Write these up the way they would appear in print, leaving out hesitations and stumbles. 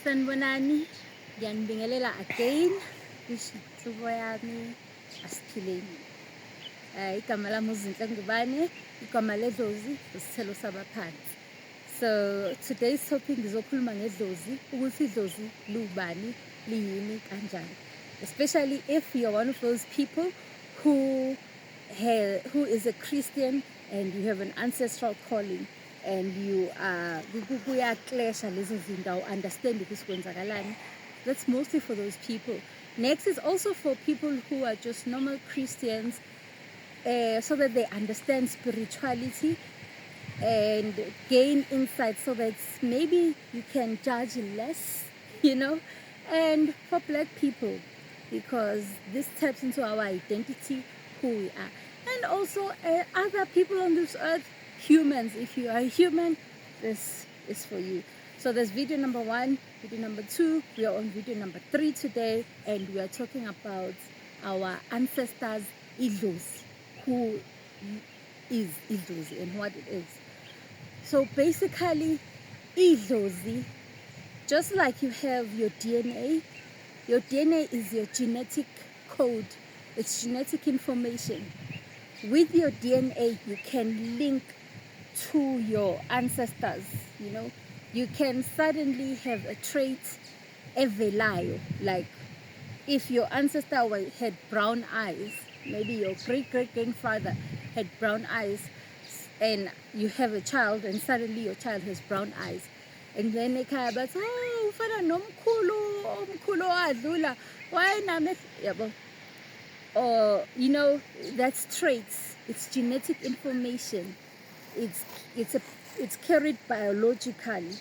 Sanibonani, ngiyanibingelela again kwisihlobo yami asiphileni. Igama lami uZinhle Ngubane, igama ledlozi isithelo sabaphansi. So today's topic ngizokhuluma ngedlozi, ukuthi idlozi liwubani, liyini, kanjani. Especially if you're one of those people who is a Christian and you have an ancestral calling and you are kuyaclasha lezo zinto, understand ukuthi kwenzakalani. That's mostly for those people. Next is also for people who are just normal Christians, so that they understand spirituality and gain insight, so that maybe you can judge less, and for Black people, because this taps into our identity, who we are, and also other people on this earth, humans. If you are a human, this is for you. So there's video number 1, video number 2, we are on video number 3 today, and we are talking about our ancestors, Idlozi, who is Idlozi and what it is. So basically, Idlozi, just like you have your DNA is your genetic code, it's genetic information. With your DNA, you can link to your ancestors, You can suddenly have a trait, evelayo, like if your ancestor had brown eyes, maybe your great-great-grandfather had brown eyes, and you have a child, and suddenly your child has brown eyes. And then ekhaya bathi, oh, ufana nomkhulu wadlula, why nami yabo. Or that's traits. It's genetic information. It's carried biologically.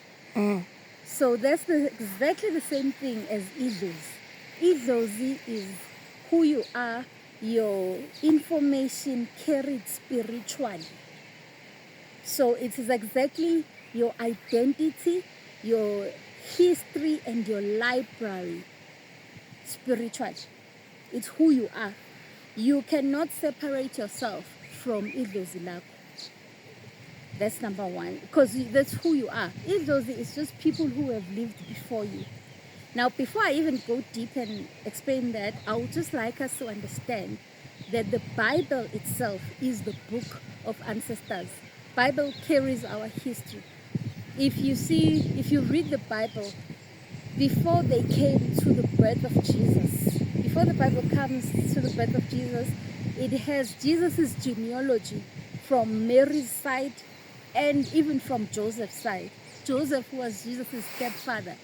So that's exactly the same thing as Idlozi. Idlozi is who you are, your information carried spiritually. So it is exactly your identity, your history, and your library spiritually. It's who you are. You cannot separate yourself from Idlozi lakho. That's number 1, because that's who you are. Idlozi is just people who have lived before you. Now, before I even go deep and explain that, I would just like us to understand that the Bible itself is the book of ancestors. Bible carries our history. If you read the Bible, before they came to the birth of Jesus, before the Bible comes to the birth of Jesus, it has Jesus' genealogy from Mary's side and even from Joseph's side. Joseph was Jesus' stepfather.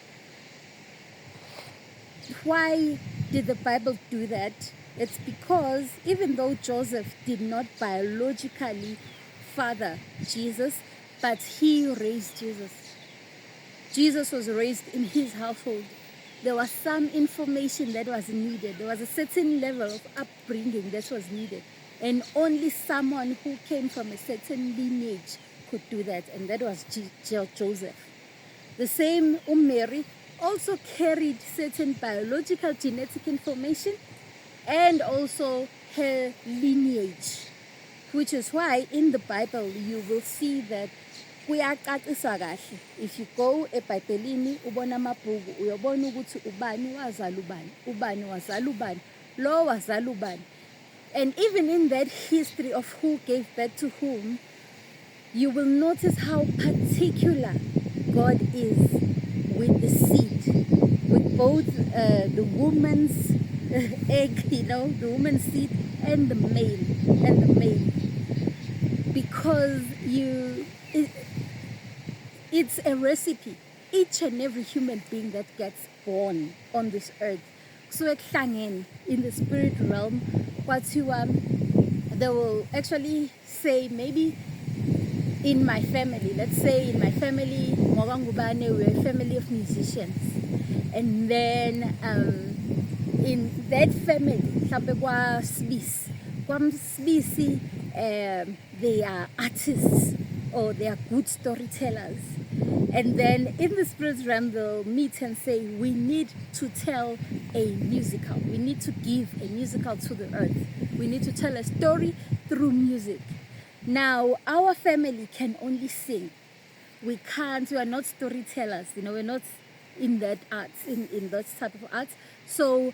Why did the Bible do that? It's because even though Joseph did not biologically father Jesus, but he raised Jesus. Jesus was raised in his household. There was some information that was needed. There was a certain level of upbringing that was needed. And only someone who came from a certain lineage could do that, and that was Joseph. The same Mary also carried certain biological genetic information and also her lineage, which is why in the Bible you will see that kuyacacisa kahle. If you go eBhayibhelini ubona amabhuku, uyobona ukuthi ubani wazala ubani, ubani wazala ubani, lo wazala ubani. And even in that history of who gave birth to whom, you will notice how particular God is with the seed, with both the woman's egg, the woman's seed, and the male, because it's a recipe. Each and every human being that gets born on this earth, so in the spirit realm, they will actually say, maybe in my family, let's say in my family, we're a family of musicians, and then in that family, they are artists or they are good storytellers. And then in the spirit realm, they'll meet and say, we need to tell a musical. We need to give a musical to the earth. We need to tell a story through music. Now, our family can only sing. We are not storytellers, we're not in that arts, in that type of arts. So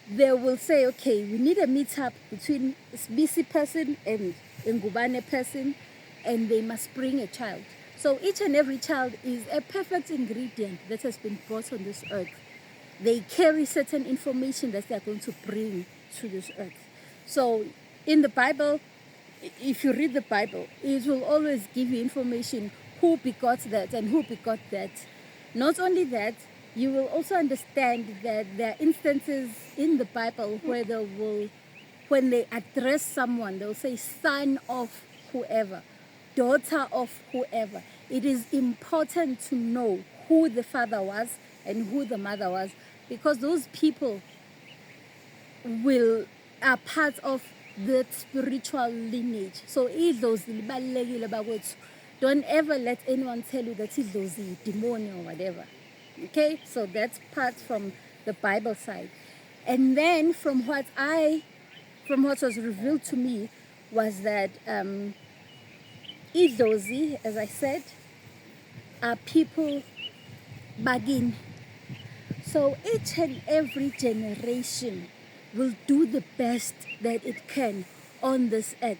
they will say, okay, we need a meetup between a Sbisi person and a Ngubane person, and they must bring a child. So each and every child is a perfect ingredient that has been brought on this earth. They carry certain information that they are going to bring to this earth. So in the Bible, if you read the Bible, it will always give you information who begot that and who begot that. Not only that, you will also understand that there are instances in the Bible where they will, when they address someone, they'll say son of whoever, daughter of whoever. It is important to know who the father was and who the mother was, because those people are part of that spiritual lineage. So idlozi libalulekile bakwethu. Don't ever let anyone tell you that idlozi is demon or whatever. Okay, so that's part from the Bible side. And then from what was revealed to me was that idlozi, as I said, are people bagin. So each and every generation will do the best that it can on this earth,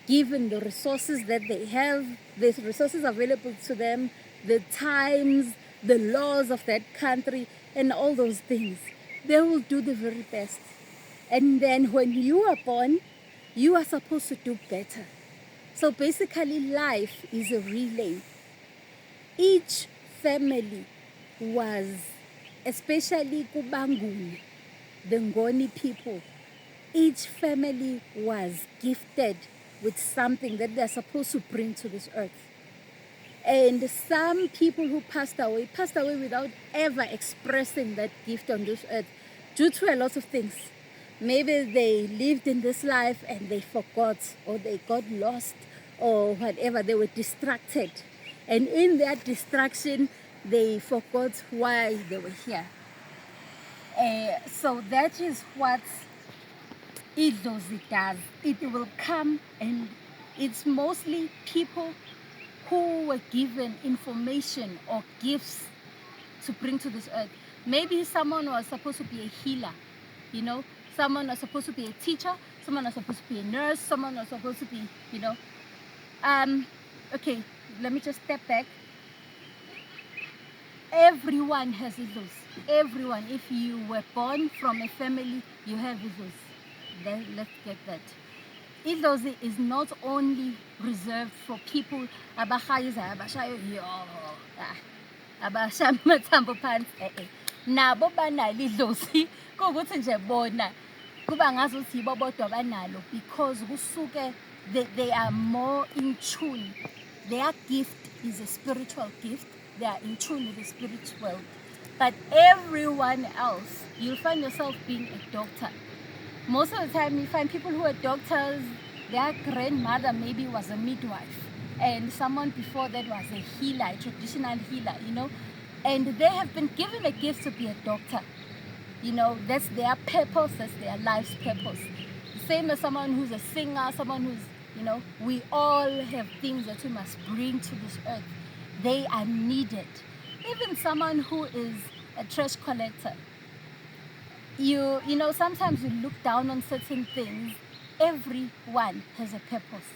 given the resources that they have, the resources available to them, the times, the laws of that country, and all those things. They will do the very best. And then when you are born, you are supposed to do better. So basically life is a relay. Each family was, especially Kubanguni, the Ngoni people, each family was gifted with something that they're supposed to bring to this earth. And some people who passed away without ever expressing that gift on this earth due to a lot of things. Maybe they lived in this life and they forgot, or they got lost, or whatever, they were distracted. And in that distraction, they forgot why they were here. So that is what Idlozi does. It will come, and it's mostly people who were given information or gifts to bring to this earth. Maybe someone was supposed to be a healer, someone was supposed to be a teacher, someone was supposed to be a nurse, someone was supposed to be, okay, let me just step back. Everyone has Idlozi. Everyone. If you were born from a family, you have Idlozi. Let's get that. Idlozi is not only reserved for people nabo banalo idlozi kuwukuthi nje bona kuba ngazuthi yibo bodwa banalo, because kusuke they are more in tune. Their gift is a spiritual gift. They are in tune with the spirit world. But everyone else, you'll find yourself being a doctor. Most of the time you find people who are doctors, their grandmother maybe was a midwife, and someone before that was a healer, a traditional healer, and they have been given a gift to be a doctor. That's their purpose, that's their life's purpose. Same as someone who's a singer, someone who's, we all have things that we must bring to this earth. They are needed. Even someone who is a trash collector, sometimes you look down on certain things. Everyone has a purpose.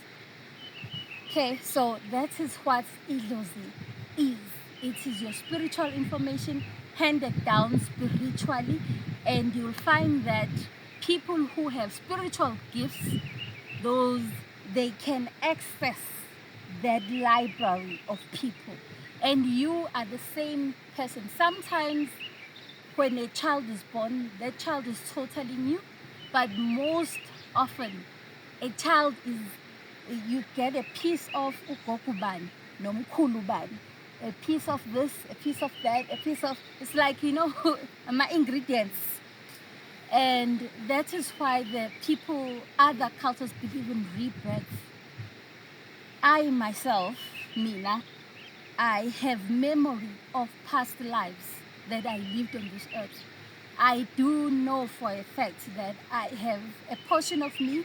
Okay, so that is what Idlozi is. It is your spiritual information handed down spiritually, and you'll find that people who have spiritual gifts, they can access that library of people, and you are the same person. Sometimes when a child is born, that child is totally new, but most often a child is, you get a piece of ugokuban, nomkhuluban, a piece of this, a piece of that, a piece of, it's like, my ingredients. And that is why the people, other cultures believe in rebirth. I myself, Mina, I have memory of past lives that I lived on this earth. I do know for a fact that I have a portion of me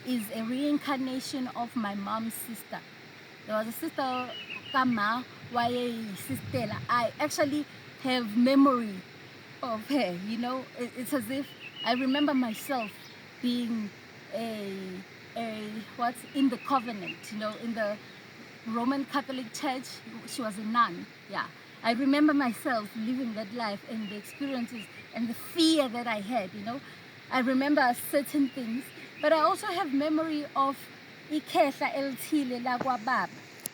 is a reincarnation of my mom's sister. There was a sister, Kama, sister. I actually have memory of her, you know. It's as if I remember myself being a what's in the covenant, you know, in the Roman Catholic Church. She was a nun. Yeah, I remember myself living that life and the experiences and the fear that I had, you know. I remember certain things, but I also have memory of ikhehla elithile la kwababa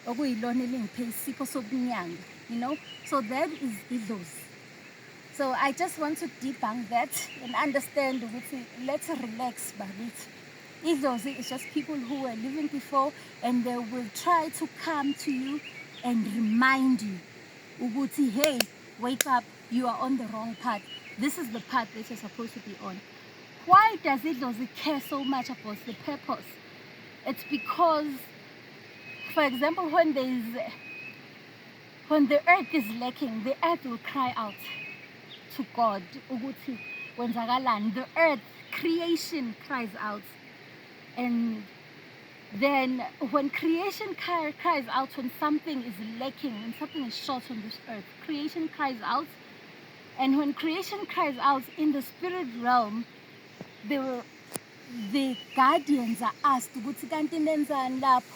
okuyilona elingiphe isipho sobunyanga, you know. So that is Idlozi. So I just want to debunk that and understand ukuthi let's relax bakithi. Idlozi is just people who were living before, and they will try to come to you and remind you ukuthi, hey, wake up, you are on the wrong path. This is the path that you're supposed to be on. Why does Idlozi care so much about the purpose? It's because, for example, when the earth is lacking, the earth will cry out to God. Ukuthi kwenzakalani. The earth, creation cries out. And then when creation cries out, when something is lacking, when something is short on this earth, creation cries out. And when creation cries out in the spirit realm, the guardians are asked ukuthi kanti nenzani lapho,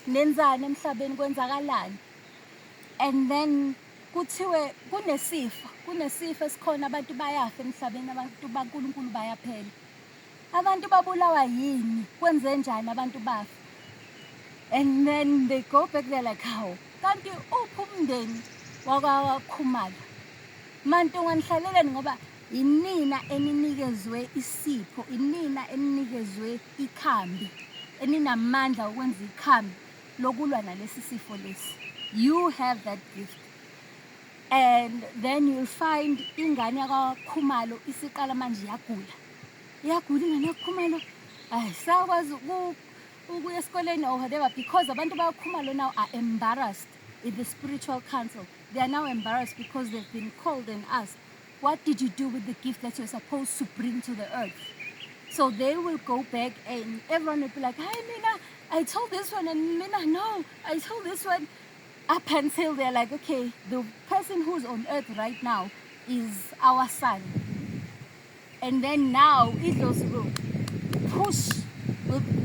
nenzani emhlabeni, kwenzakalani. And then kuthiwe kunesifo esikhona, abantu bayafa emhlabeni, abantu baNkulunkulu bayaphela. Abantu babulawa yini, kwenze njani abantu bafa? And then they go back, they're like, how kanti uphi umndeni wakwaKhumalo? Mantu nganihlaleleni ngoba inina eninikezwe isipho, inina eninikezwe ikhambi, eninamandla ukwenza ikhambi lokulwa nalesi sifo lesi. You have that gift. And then you'll find ingane yakwaKhumalo isiqala manje yagula ingane yakwaKhumalo, ayisakwazi ukuya esikoleni or whatever, because abantu bakwaKhumalo now are embarrassed in the spiritual council. They are now embarrassed because they've been called and asked, what did you do with the gift that you're supposed to bring to the earth? So they will go back and everyone will be like, hey, Mina, I told this one, and Mina, no, I told this one. Up until they're like, okay, the person who's on earth right now is our son. And then now Idlozi will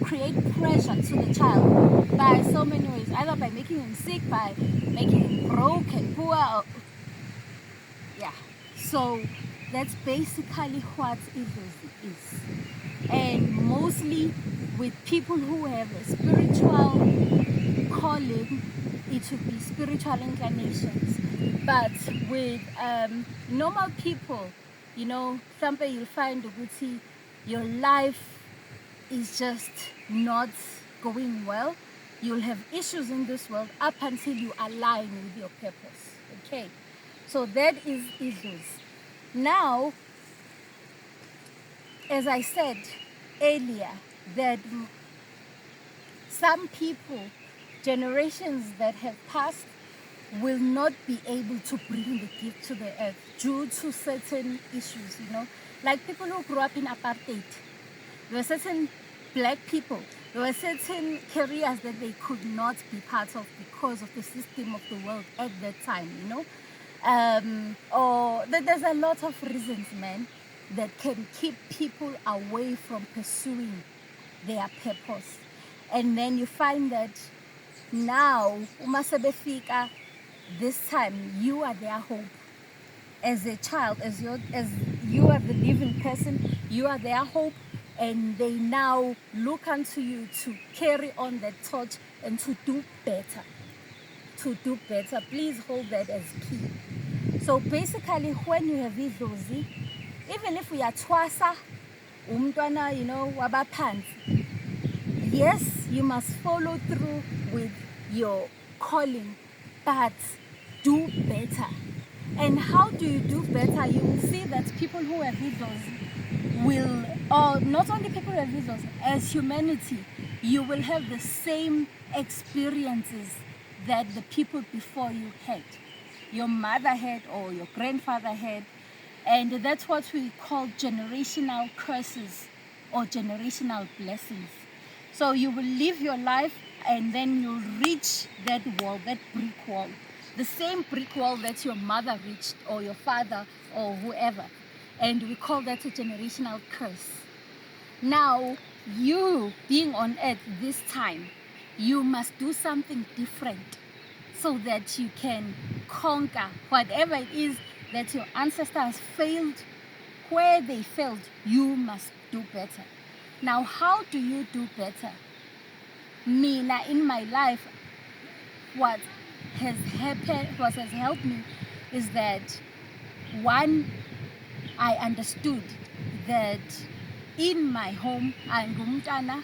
create pressure to the child by so many ways, either by making him sick, by making him broke and poor. Yeah. So that's basically what Idlozi is. And mostly with people who have a spiritual calling, it would be spiritual inclinations. But with normal people, you know, sometimes you'll find ukuthi your life is just not going well. You'll have issues in this world up until you align with your purpose. Okay, so that is Idlozi. Now, as I said earlier, that some people, generations that have passed, will not be able to bring the gift to the earth due to certain issues, you know, like people who grew up in apartheid. There were certain black people, there were certain careers that they could not be part of because of the system of the world at that time, you know. Or there's a lot of reasons, man, that can keep people away from pursuing their purpose. And then you find that now, uma sebefika, this time you are their hope. As a child, as you are the living person, you are their hope, and they now look unto you to carry on that torch and to do better. To do better. Please hold that as key. So basically, when you have Idlozi, even if we are twasa, umntwana, you know, wabaphansi, yes, you must follow through with your calling, but do better. And how do you do better? You will see that people who have Idlozi will, or not only people who have Idlozi, as humanity, you will have the same experiences that the people before you had. Your mother had or your grandfather had. And that's what we call generational curses or generational blessings. So you will live your life and then you'll reach that wall, that brick wall. the same brick wall that your mother reached, or your father, or whoever. And we call that a generational curse. Now, you being on earth this time, you must do something different so that you can conquer whatever it is that your ancestors failed. Where they failed, you must do better. Now, how do you do better? Mina, in my life, what has happened, what has helped me is that, one, I understood that in my home, angumntana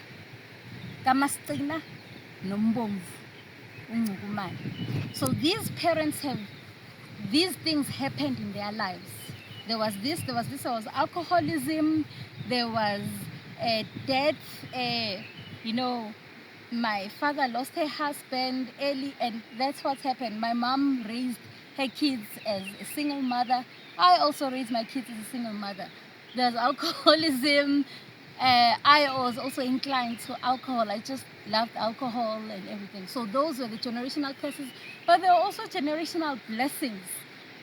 kamasicina nombomvu uNcukumane. So these parents have, these things happened in their lives. There was this, there was alcoholism, there was death, my father lost her husband early, and that's what happened. My mom raised her kids as a single mother. I also raised my kids as a single mother. There's alcoholism. I was also inclined to alcohol. I just loved alcohol and everything. So those were the generational curses. But there were also generational blessings.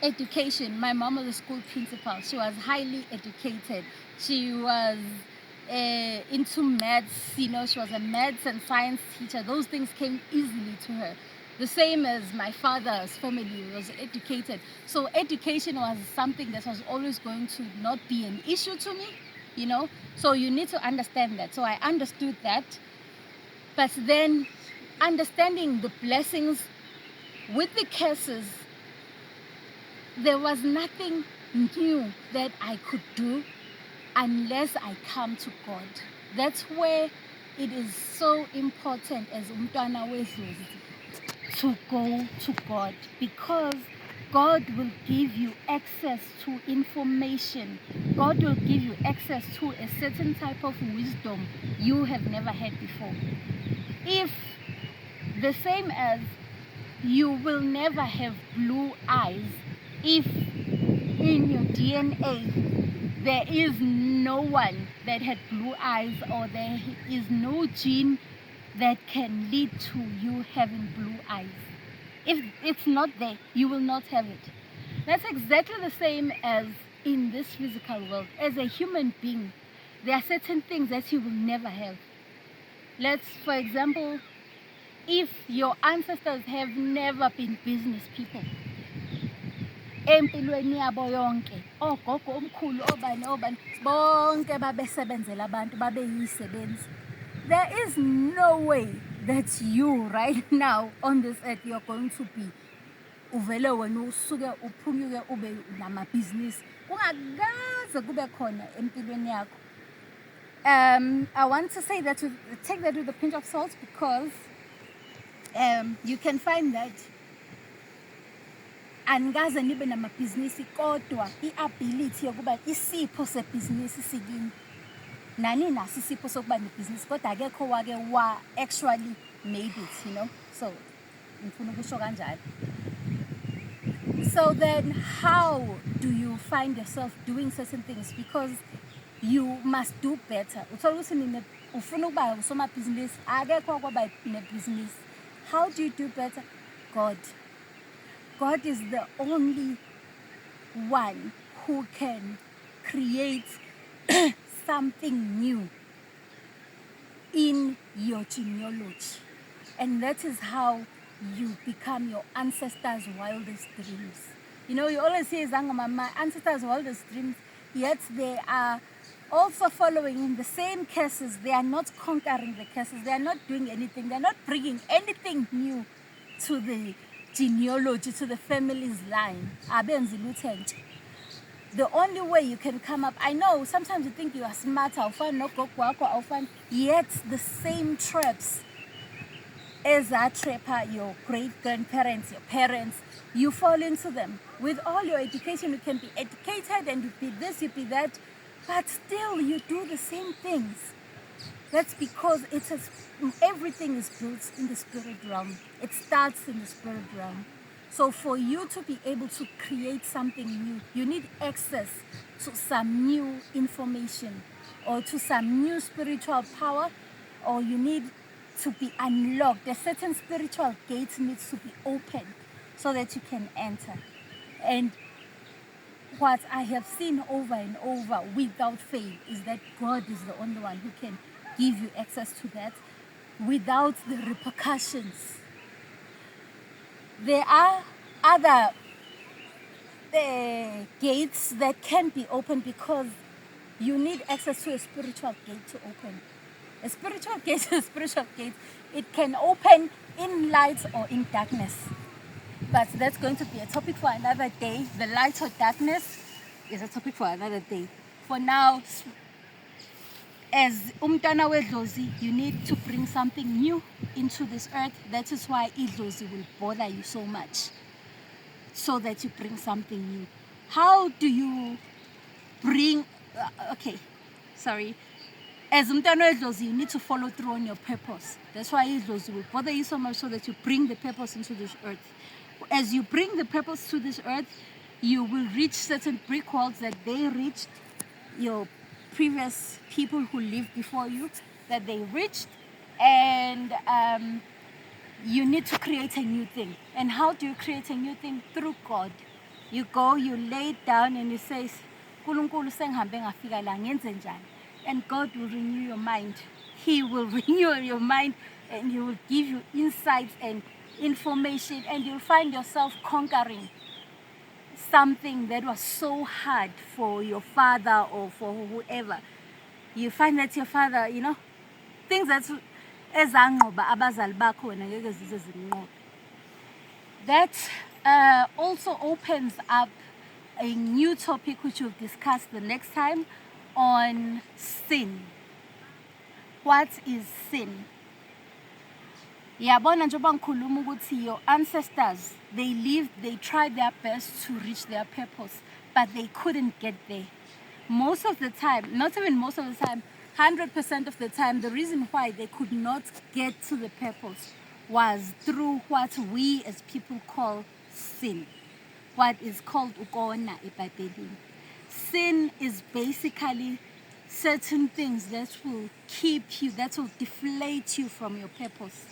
Education. My mom was a school principal. She was highly educated. She was into maths, she was a maths and science teacher. Those things came easily to her. The same as my father's family was educated. So education was something that was always going to not be an issue to me, So you need to understand that. So I understood that. But then understanding the blessings with the curses, there was nothing new that I could do unless I come to God. That's where it is so important as umntwana weDlozi to go to God, because God will give you access to information. God will give you access to a certain type of wisdom you have never had before. If the same as you will never have blue eyes if in your DNA there is no one that had blue eyes, or there is no gene that can lead to you having blue eyes. If it's not there, you will not have it. That's exactly the same as in this physical world. As a human being, there are certain things that you will never have. For example, if your ancestors have never been business people, empilweni yabo yonke, ogogo omkhulu, obani bonke babesebenzela abantu, babeyisebenzi, there is no way that you right now on this earth you're going to be uvele wena usuke uphunyuke ube namabhizinisi, kungakaze kube khona empilweni yakho. I want to say that, take that with a pinch of salt, because you can find that angaze nibe namabhizinisi kodwa i-ability yokuba isipho sebhizinisi sikini. Nani naso isipho sokuba nebhizinisi kodwa akekho wake actually made it, So ngifuna ukusho kanjalo. So then how do you find yourself doing certain things? Because you must do better. Uthola ukuthi ufuna ukuba usomabhizinisi, akekho kwaba nebhizinisi. How do you do better? God is the only one who can create something new in your genealogy. And that is how you become your ancestors' wildest dreams. You always hear my ancestors' wildest dreams, yet they are also following in the same curses. They are not conquering the curses. They are not doing anything. They are not bringing anything new to the genealogy, to the family's line. The only way you can come up, I know sometimes you think you are smarter, yet the same traps as that trap your great-grandparents, your parents, you fall into them. With all your education, you can be educated and you be this, you be that, but still you do the same things. That's because everything is built in the spirit realm. It starts in the spirit realm. So for you to be able to create something new, you need access to some new information, or to some new spiritual power, or you need to be unlocked. A certain spiritual gate needs to be opened so that you can enter. And what I have seen over and over without fail is that God is the only one who can give you access to that without the repercussions. There are other gates that can be opened because you need access to a spiritual gate to open. A spiritual gate is a spiritual gate. It can open in light or in darkness. But that's going to be a topic for another day. The light or darkness is a topic for another day. For now, as umntwana weDlozi, you need to bring something new into this earth. That is why Idlozi will bother you so much, so that you bring something new. How do you bring, as umntwana weDlozi, you need to follow through on your purpose. That's why Idlozi will bother you so much, so that you bring the purpose into this earth. As you bring the purpose to this earth, you will reach certain brick walls that they reached, your previous people who lived before you, that they reached, and you need to create a new thing. And how do you create a new thing? Through God. You go, you lay it down, and you say, "Nkulunkulu sengihambe ngafika la, ngenze njani?" And God will renew your mind. He will renew your mind, and He will give you insights and information, and you'll find yourself conquering something that was so hard for your father or for whoever. You find that your father, things that that also opens up a new topic which we'll discuss the next time on sin. What is sin? Yabona njengoba ngikhuluma ukuthi your ancestors, they tried their best to reach their purpose, but they couldn't get there. Most of the time, not even most of the time, 100% of the time, the reason why they could not get to the purpose was through what we as people call sin, what is called ukona eBhayibhelini. Sin is basically certain things that will keep you, that will deflate you from your purpose.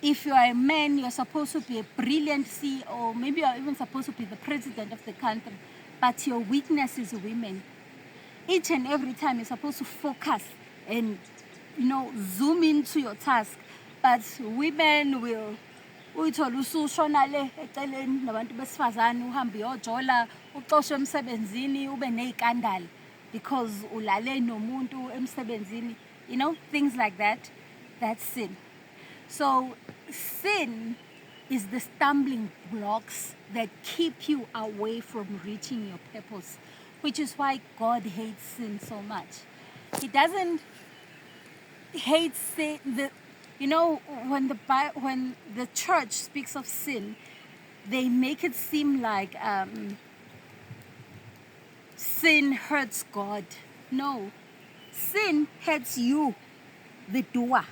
If you are a man, you're supposed to be a brilliant CEO, maybe you're even supposed to be the president of the country, but your weakness is women. Each and every time you're supposed to focus and, zoom into your task. But women will, uyithola usushona le eceleni nabantu besifazane uhambe uyojola uxoshwe emsebenzini ube nezikandali because ulale nomuntu emsebenzini, things like that. That's sin. So sin is the stumbling blocks that keep you away from reaching your purpose, which is why God hates sin so much. He doesn't hate sin. When the church speaks of sin, they make it seem like sin hurts God. No, sin hurts you, the doer.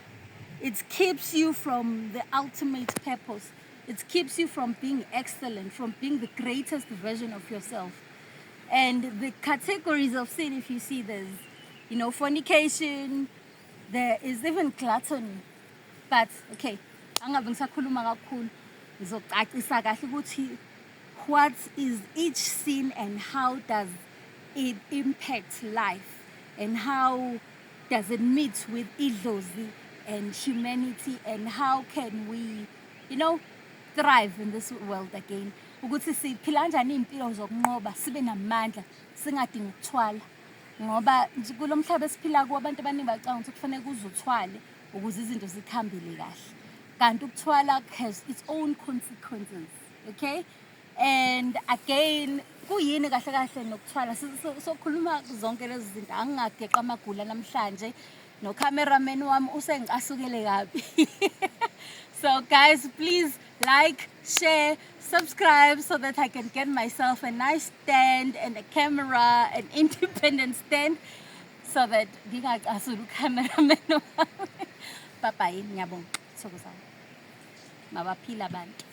It keeps you from the ultimate purpose. It keeps you from being excellent, from being the greatest version of yourself. And the categories of sin, if you see, there's, fornication, there is even gluttony. But, okay, what is each sin and how does it impact life? And how does it meet with Idlozi and humanity, and how can we, thrive in this world again? Ukuthi siphila kanjani impilo zokunqoba sibe namandla singadingi ukuthwala, ngoba kulo mhlaba esiphila kuwo abantu abaningi bacanga ukuthi kufanele kuze uthwale ukuze izinto zikhambile kahle, kanti ukuthwala has its own consequences. Okay, and again, kuyini kahle kahle nokuthwala? Sokhuluma zonke lezi zinto, angingageqa amagula namhlanje. No cameraman wami usengicasukele kabi. So guys, please like, share, subscribe so that I can get myself a nice stand and a camera, an independent stand, so that ngingacasuli cameraman wami. Bye bye, ngiyabonga. Mabaphila abantu.